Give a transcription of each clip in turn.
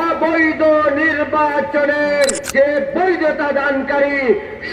অবৈধ নির্বাচনের যে বৈধতা দানকারী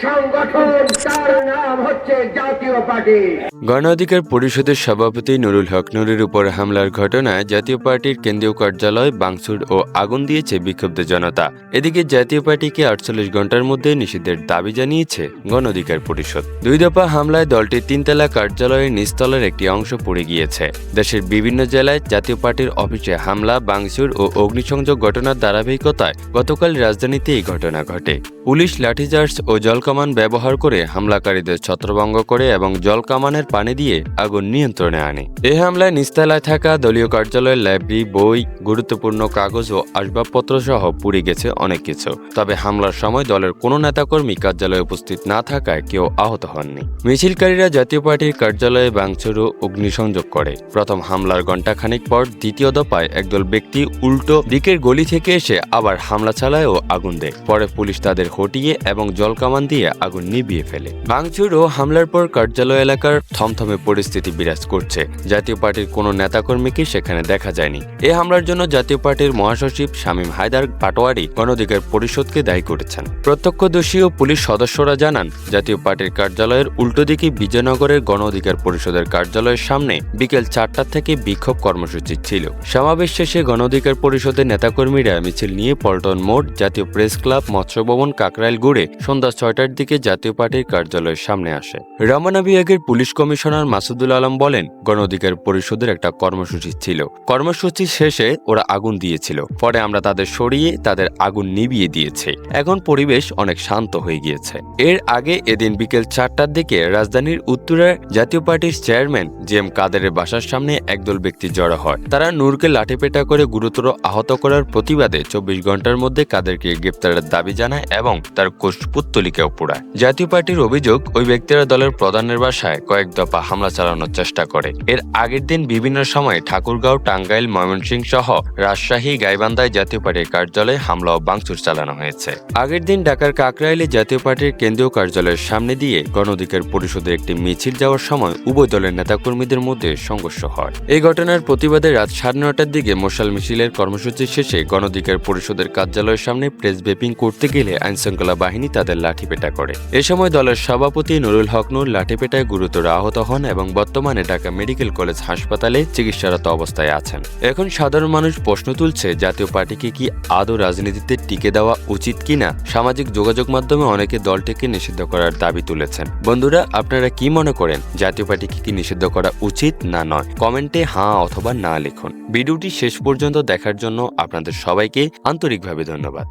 সংগঠন তার নাম হচ্ছে জাতীয় পার্টি। গণ অধিকার পরিষদের সভাপতি নুরুল হক নুরের উপর হামলার ঘটনায় জাতীয় পার্টির কেন্দ্রীয় কার্যালয় ভাঙচুর ও আগুন দিয়েছে বিক্ষুব্ধ জনতা। এদিকে জাতীয় পার্টিকে 48 ঘন্টার মধ্যে নিষিদ্ধের দাবি জানিয়েছে গণ অধিকার পরিষদ। 2 দফা হামলায় দলটির 3তলা কার্যালয়ের নিচতলার একটি অংশ পড়ে গিয়েছে। দেশের বিভিন্ন জেলায় জাতীয় পার্টির অফিসে হামলা, ভাঙচুর ও অগ্নিসংযোগ ঘটনার ধারাবাহিকতায় গতকাল রাজধানীতে এই ঘটনা ঘটে। পুলিশ লাঠিচার্জ ও জলকামান ব্যবহার করে হামলাকারীদের ছত্রভঙ্গ করে এবং জলকামানের পানি দিয়ে আগুন নিয়ন্ত্রণে আনে। এই হামলায় নিচতলায় থাকা দলীয় কার্যালয়ের লাইব্রেরি, বই, গুরুত্বপূর্ণ কাগজ ও আসবাবপত্র সহ পুড়ে গেছে অনেক কিছু। তবে হামলার সময় দলের কোনো নেতাকর্মী কার্যালয়ে উপস্থিত না থাকায় কেউ আহত হননি। মিছিলকারীরা জাতীয় পার্টির কার্যালয়ে ভাঙচুর ও অগ্নিসংযোগ করে। প্রথম হামলার ঘণ্টাখানেক পর দ্বিতীয় দফায় একদল ব্যক্তি উল্টো দিকের গলি থেকে এসে আবার হামলা চালায় ও আগুন দেয়। পরে পুলিশ তাদের হটিয়ে এবং জলকামান দিয়ে আগুন নিভিয়ে ফেলে। ভাঙচুর ও হামলার পর কার্যালয় এলাকার থমথমে পরিস্থিতি বিরাজ করছে। জাতীয় পার্টির কোনো নেতাকর্মীকে সেখানে দেখা যায়নি। এই হামলার জন্য জাতীয় পার্টির মহাসচিব শামীম হায়দার পাটোয়ারি গণ অধিকার পরিষদকে দায়ী করেছেন। প্রত্যক্ষদর্শী ও পুলিশ সদস্যরা জানান, জাতীয় পার্টির কার্যালয়ের উল্টো দিকে বিজয়নগরের গণ অধিকার পরিষদের কার্যালয়ের সামনে বিকেল 4টা থেকে বিক্ষোভ কর্মসূচি ছিল। সমাবেশ শেষে গণ অধিকার পরিষদের নেতাকর্মীরা মিছিল নিয়ে পল্টন মোড়, জাতীয় প্রেস ক্লাব, মৎস্য ভবন, কাকরাইল ঘুরে সন্ধ্যা 6টার দিকে জাতীয় পার্টির কার্যালয়ের সামনে আসে। রমনা বিভাগের পুলিশ কমিশনার মাসুদুল আলম বলেন, গণ অধিকার পরিষদের একটা কর্মসূচি ছিল। কর্মসূচি শেষে ওরা আগুন দিয়েছিল। পরে আমরা তাদের সরিয়ে তাদের আগুন নিভিয়ে দিয়েছে। এখন পরিবেশ অনেক শান্ত হয়ে গিয়েছে। এর আগে এদিন বিকেল 4টার দিকে রাজধানীর উত্তরার জাতীয় পার্টির চেয়ারম্যান জি.এম. কাদেরের বাসার সামনে একদল ব্যক্তি জড়ো হয়। তারা নূরকে লাঠিপেটা করে গুরুতর আহত করার প্রতিবাদে 24 ঘন্টার মধ্যে কাদেরকে গ্রেপ্তারের দাবি জানায় এবং তার কুশপুত্তলিকাও পোড়ায়। জাতীয় পার্টির অভিযোগ, ওই ব্যক্তিরা দলের প্রধানের বাসায় কয়েক দফা হামলা চালানোর চেষ্টা করে। এর আগের দিন বিভিন্ন সময়ে ঠাকুরগাঁও, টাঙ্গাইল, ময়মনসিংহ সহ রাজশাহী, গাইবান্ধায় জাতীয় পার্টির কার্যালয়ে হামলা ও ভাঙচুর চালানো হয়েছে। আগের দিন ঢাকার কাকরাইলে জাতীয় পার্টির কেন্দ্রীয় কার্যালয়ের সামনে দিয়ে গণ অধিকার পরিষদের একটি মিছিল যাওয়ার সময় উভয় দলের নেতাকর্মীদের মধ্যে সংঘর্ষ হয়। এই ঘটনার প্রতিবাদে রাত 9:30টার দিকে মশাল মিছিলের কর্মসূচি শেষে গণ অধিকার পরিষদের কার্যালয়ের সামনে প্রেস ব্রিফিং করতে গেলে আইনশৃঙ্খলা বাহিনী তাদের লাঠিপেটা করে। এ সময় দলের সভাপতি নুরুল হক নুর লাঠিপেটায় গুরুতর আহত হন এবং বর্তমানে ঢাকা মেডিকেল কলেজ হাসপাতালে চিকিৎসারত অবস্থায় আছেন। এখন সাধারণ মানুষ প্রশ্ন তুলছে, জাতীয় পার্টিকে কি আদৌ রাজনীতিতে টিকে দেওয়া উচিত কিনা? সামাজিক যোগাযোগ মাধ্যমে অনেকে দলটিকে নিষিদ্ধ করার দাবি তুলেছেন। বন্ধুরা, আপনারা কি মনে করেন, জাতীয় পার্টিকে কি নিষিদ্ধ করা উচিত না নয়? কমেন্টে হ্যাঁ অথবা না লিখুন। ভিডিওটি শেষ পর্যন্ত দেখার জন্য আপনাদের সবাইকে আন্তরিকভাবে ধন্যবাদ।